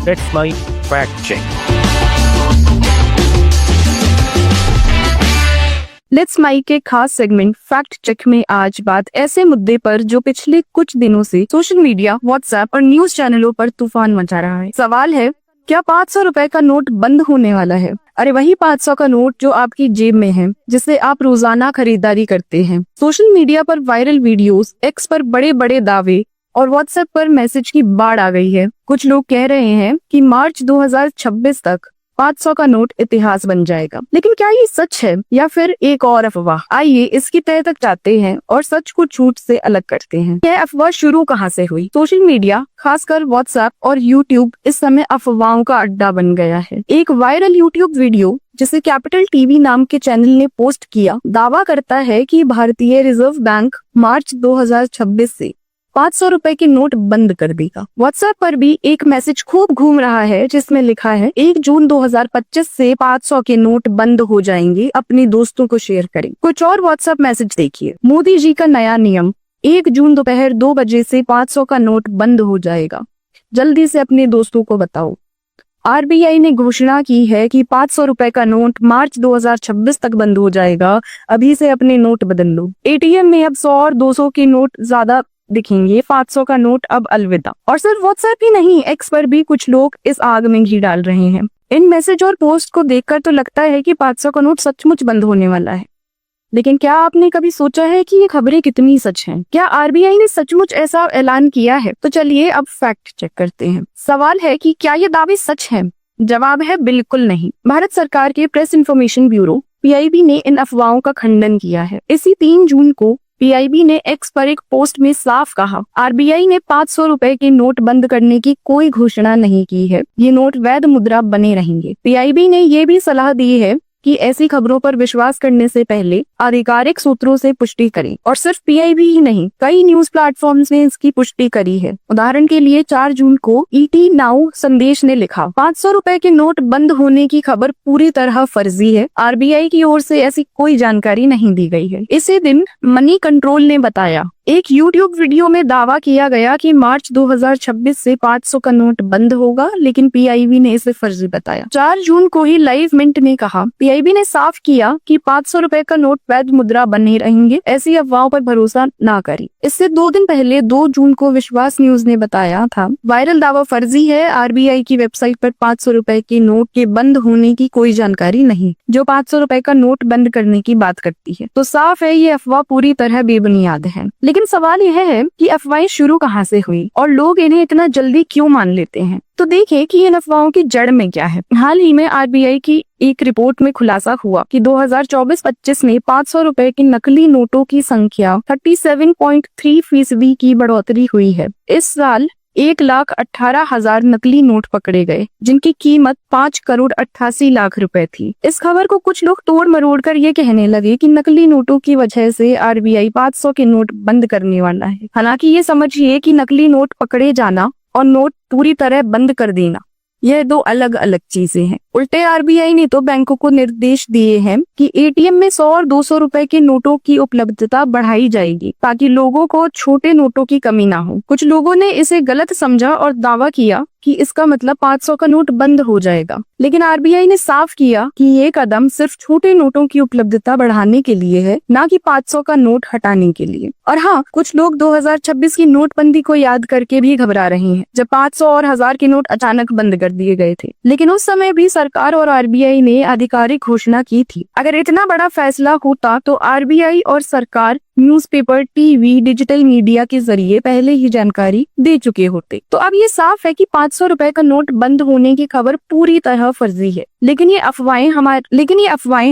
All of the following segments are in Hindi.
That's my fact check. Let's माई के खास सेगमेंट फैक्ट चेक में आज बात ऐसे मुद्दे पर जो पिछले कुछ दिनों से सोशल मीडिया, व्हाट्सएप और न्यूज चैनलों पर तूफान मचा रहा है। सवाल है, क्या 500 रुपए का नोट बंद होने वाला है? अरे वही 500 का नोट जो आपकी जेब में है, जिससे आप रोजाना खरीदारी करते हैं। सोशल मीडिया पर वायरल वीडियोस, एक्स पर बड़े बड़े दावे और व्हाट्सएप पर मैसेज की बाढ़ आ गई है। कुछ लोग कह रहे हैं कि मार्च 2026 तक 500 का नोट इतिहास बन जाएगा। लेकिन क्या ये सच है या फिर एक और अफवाह? आइए इसकी तह तक जाते हैं और सच को झूठ से अलग करते हैं। यह अफवाह शुरू कहां से हुई? सोशल मीडिया, खासकर व्हाट्सएप और यूट्यूब इस समय अफवाहों का अड्डा बन गया है। एक वायरल यूट्यूब वीडियो जिसे कैपिटल टीवी नाम के चैनल ने पोस्ट किया, दावा करता है कि भारतीय रिजर्व बैंक मार्च 2026 से 500 रुपए के नोट बंद कर देगा। व्हाट्सएप पर भी एक मैसेज खूब घूम रहा है जिसमें लिखा है 1 जून 2025 से 500 के नोट बंद हो जाएंगे, अपने दोस्तों को शेयर करें। कुछ और व्हाट्सएप मैसेज देखिए। मोदी जी का नया नियम, 1 जून दोपहर 2 बजे से 500 का नोट बंद हो जाएगा, जल्दी से अपने दोस्तों को बताओ। आरबीआई ने घोषणा की है कि 500 रुपए का नोट मार्च 2026 तक बंद हो जाएगा, अभी से अपने नोट बदल लो। एटीएम में अब 100 और 200 के नोट ज्यादा दिखेंगे, 500 का नोट अब अलविदा। और सिर्फ व्हाट्सएप ही नहीं, एक्स पर भी कुछ लोग इस आग में घी डाल रहे हैं। इन मैसेज और पोस्ट को देखकर तो लगता है कि 500 का नोट सचमुच बंद होने वाला है। लेकिन क्या आपने कभी सोचा है कि ये खबरें कितनी सच हैं? क्या आरबीआई ने सचमुच ऐसा ऐलान किया है? तो चलिए अब फैक्ट चेक करते हैं। सवाल है कि क्या ये दावे सच हैं? जवाब है बिल्कुल नहीं। भारत सरकार के प्रेस इंफॉर्मेशन ब्यूरो पीआईबी ने इन अफवाहों का खंडन किया है। इसी 3 जून को पीआईबी ने एक्स पर एक पोस्ट में साफ कहा, आरबीआई ने 500 रुपए के नोट बंद करने की कोई घोषणा नहीं की है, ये नोट वैध मुद्रा बने रहेंगे। पीआईबी ने ये भी सलाह दी है कि ऐसी खबरों पर विश्वास करने से पहले आधिकारिक सूत्रों से पुष्टि करें। और सिर्फ पीआईबी ही नहीं, कई न्यूज प्लेटफॉर्म्स ने इसकी पुष्टि करी है। उदाहरण के लिए 4 जून को ईटी नाउ संदेश ने लिखा, 500 रुपए के नोट बंद होने की खबर पूरी तरह फर्जी है, आरबीआई की ओर से ऐसी कोई जानकारी नहीं दी गई है। इसी दिन मनी कंट्रोल ने बताया, एक यूट्यूब वीडियो में दावा किया गया कि मार्च 2026 से 500 का नोट बंद होगा, लेकिन पीआईबी ने इसे फर्जी बताया। 4 जून को ही लाइव मिंट ने कहा, पीआईबी ने साफ किया कि 500 रुपए का नोट वैध मुद्रा बने रहेंगे, ऐसी अफवाहों पर भरोसा ना करें। इससे 2 दिन पहले 2 जून को विश्वास न्यूज ने बताया था, वायरल दावा फर्जी है, आरबीआई की वेबसाइट पर 500 रुपए के नोट के बंद होने की कोई जानकारी नहीं, जो 500 रुपए का नोट बंद करने की बात करती है। तो साफ है ये अफवाह पूरी तरह बेबुनियाद है। लेकिन सवाल यह है कि अफवाहें शुरू कहां से हुई और लोग इन्हें इतना जल्दी क्यों मान लेते हैं? तो देखें कि इन अफवाहों की जड़ में क्या है। हाल ही में आरबीआई की एक रिपोर्ट में खुलासा हुआ कि 2024-25 में 500 रुपए के नकली नोटों की संख्या 37.3% की बढ़ोतरी हुई है। इस साल 1,18,000 नकली नोट पकड़े गए, जिनकी कीमत 5,88,00,000 रुपए थी। इस खबर को कुछ लोग तोड़ मरोड़ कर ये कहने लगे कि नकली नोटों की वजह से आरबीआई 500 के नोट बंद करने वाला है। हालांकि ये समझिए कि नकली नोट पकड़े जाना और नोट पूरी तरह बंद कर देना, यह 2 अलग अलग चीजें हैं। उल्टे आरबीआई ने तो बैंकों को निर्देश दिए हैं कि एटीएम में 100 और 200 रुपए के नोटों की उपलब्धता बढ़ाई जाएगी, ताकि लोगों को छोटे नोटों की कमी ना हो। कुछ लोगों ने इसे गलत समझा और दावा किया कि इसका मतलब 500 का नोट बंद हो जाएगा। लेकिन आरबीआई ने साफ किया कि ये कदम सिर्फ छोटे नोटों की उपलब्धता बढ़ाने के लिए है, ना कि 500 का नोट हटाने के लिए। और हाँ, कुछ लोग 2026 की नोटबंदी को याद करके भी घबरा रहे हैं, जब 500 और 1000 के नोट अचानक बंद कर दिए गए थे। लेकिन उस समय भी सरकार और आरबीआई ने आधिकारिक घोषणा की थी। अगर इतना बड़ा फैसला होता तो आरबीआई और सरकार न्यूज़पेपर, टीवी, डिजिटल मीडिया के जरिए पहले ही जानकारी दे चुके होते। तो अब ये साफ है कि 500 रुपए का नोट बंद होने की खबर पूरी तरह फर्जी है। लेकिन ये अफवाहें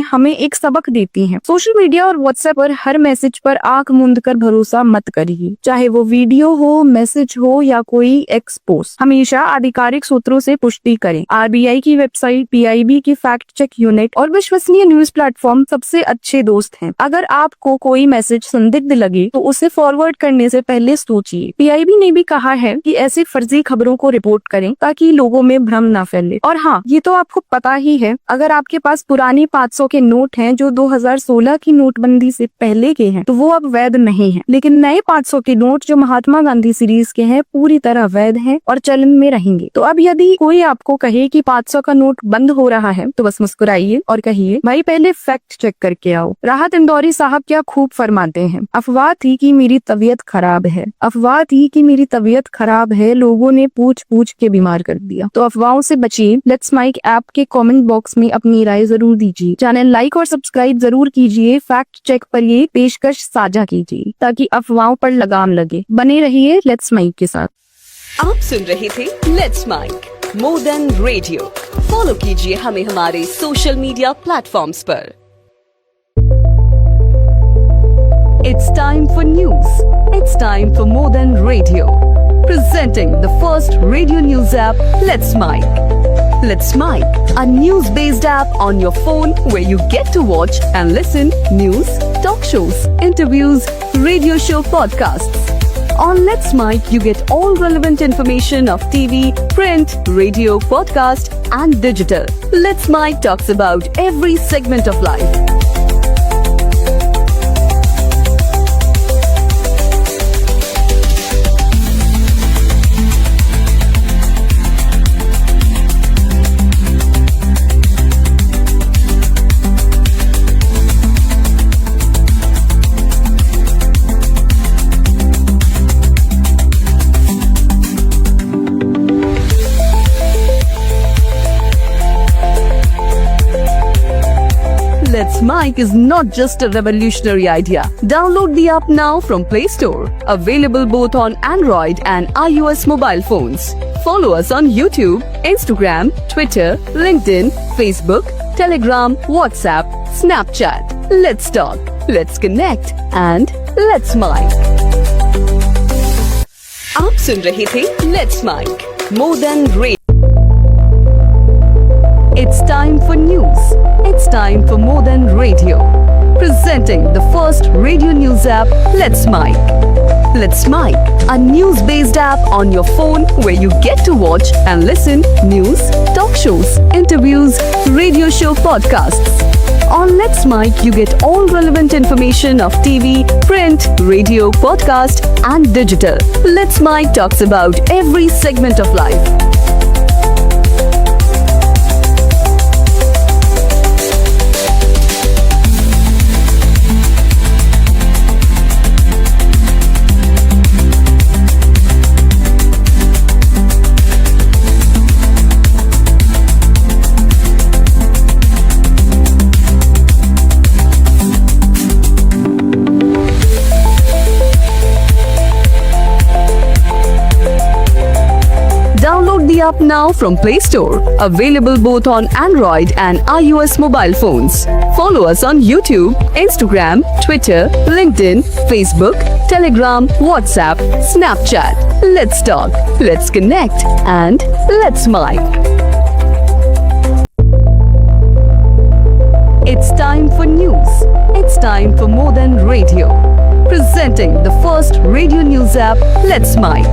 हमें एक सबक देती हैं। सोशल मीडिया और व्हाट्सएप पर हर मैसेज पर आंख मूंद कर भरोसा मत करिए, चाहे वो वीडियो हो, मैसेज हो या कोई एक्स पोस्ट। हमेशा आधिकारिक सूत्रों से पुष्टि करें। आरबीआई की वेबसाइट, पीआईबी की फैक्ट चेक यूनिट और विश्वसनीय न्यूज प्लेटफॉर्म सबसे अच्छे दोस्त हैं। अगर आपको कोई मैसेज संदिग्ध लगे तो उसे फॉरवर्ड करने से पहले सोचिए। पीआईबी ने भी कहा है कि ऐसी फर्जी खबरों को रिपोर्ट करें ताकि लोगों में भ्रम ना फैले। और हाँ, ये तो आपको पता ही है, अगर आपके पास पुराने 500 के नोट हैं जो 2016 की नोटबंदी से पहले के हैं तो वो अब वैध नहीं है, लेकिन नए 500 के नोट जो महात्मा गांधी सीरीज के हैं पूरी तरह वैध हैं और चलन में रहेंगे। तो अब यदि कोई आपको कहे कि 500 का नोट बंद हो रहा है तो बस मुस्कुराइए और कहिए, भाई पहले फैक्ट चेक करके आओ। राहत इंदौरी साहब क्या खूब फरमाते हैं, अफवाह थी कि मेरी तबीयत खराब है, अफवाह थी कि मेरी तबीयत खराब है, लोगों ने पूछ पूछ के बीमार कर दिया। तो अफवाहों से बचिए। लेट्स माइक ऐप के कमेंट बॉक्स में अपनी राय जरूर दीजिए। चैनल लाइक और सब्सक्राइब जरूर कीजिए। फैक्ट चेक पर ये पेशकश साझा कीजिए ताकि अफवाहों पर लगाम लगे। बने रहिए लेट्स माइक के साथ। आप सुन रहे थे let's mic more than radio. Follow कीजिए हमें हमारे सोशल मीडिया प्लेटफॉर्म्स पर। It's time for news. It's time for more than radio. Presenting the first radio news app, Let's Mic. Let's Mic, a news-based app on your phone where you get to watch and listen news, talk shows, interviews, radio show podcasts. On Let's Mic, you get all relevant information of TV, print, radio, podcast, and digital. Let's Mic talks about every segment of life. Let's Mic is not just a revolutionary idea. Download the app now from Play Store. Available both on Android and iOS mobile phones. Follow us on YouTube, Instagram, Twitter, LinkedIn, Facebook, Telegram, WhatsApp, Snapchat. Let's talk, let's connect and let's Mic. आप सुन रहे थे Let's Mic More Than Radio. It's time for news. It's time for More Than Radio. Presenting the first radio news app, Let's Mic. Let's Mic, a news-based app on your phone where you get to watch and listen news, talk shows, interviews, radio show podcasts. On Let's Mic, you get all relevant information of TV, print, radio, podcast, and digital. Let's Mic talks about every segment of life. Download the app now from Play Store. Available both on Android and iOS mobile phones. Follow us on YouTube, Instagram, Twitter, LinkedIn, Facebook, Telegram, WhatsApp, Snapchat. Let's talk, let's connect, and let's Mic. It's time for news. It's time for More Than Radio. Presenting the first radio news app, Let's Mic.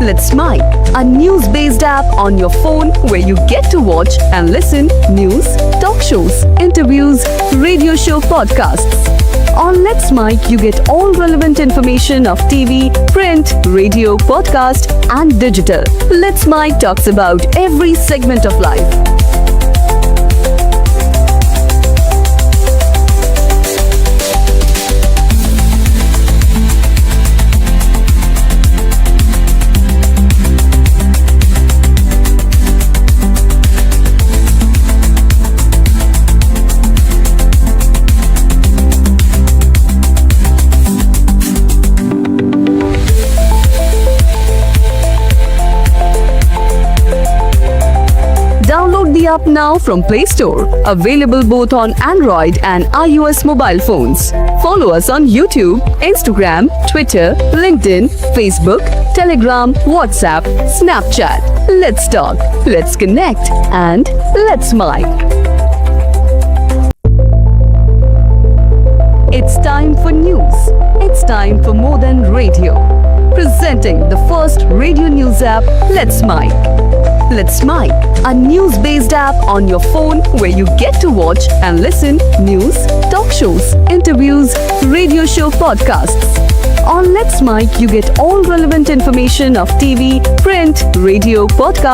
Let's Mic, a news-based app on your phone where you get to watch and listen news, talk shows, interviews, radio show podcasts. On Let's Mic, you get all relevant information of TV, print, radio, podcast, and digital. Let's Mic talks about every segment of life. Download the app now from Play Store. Available both on Android and iOS mobile phones. Follow us on YouTube, Instagram, Twitter, LinkedIn, Facebook, Telegram, WhatsApp, Snapchat. Let's talk, let's connect, and let's Mic. It's time for news. It's time for More Than Radio. presenting the first radio news app, Let's Mic. Let's Mic, a news-based app on your phone where you get to watch and listen news, talk shows, interviews, radio show podcasts. On Let's Mic, you get all relevant information of TV, print, radio, podcast.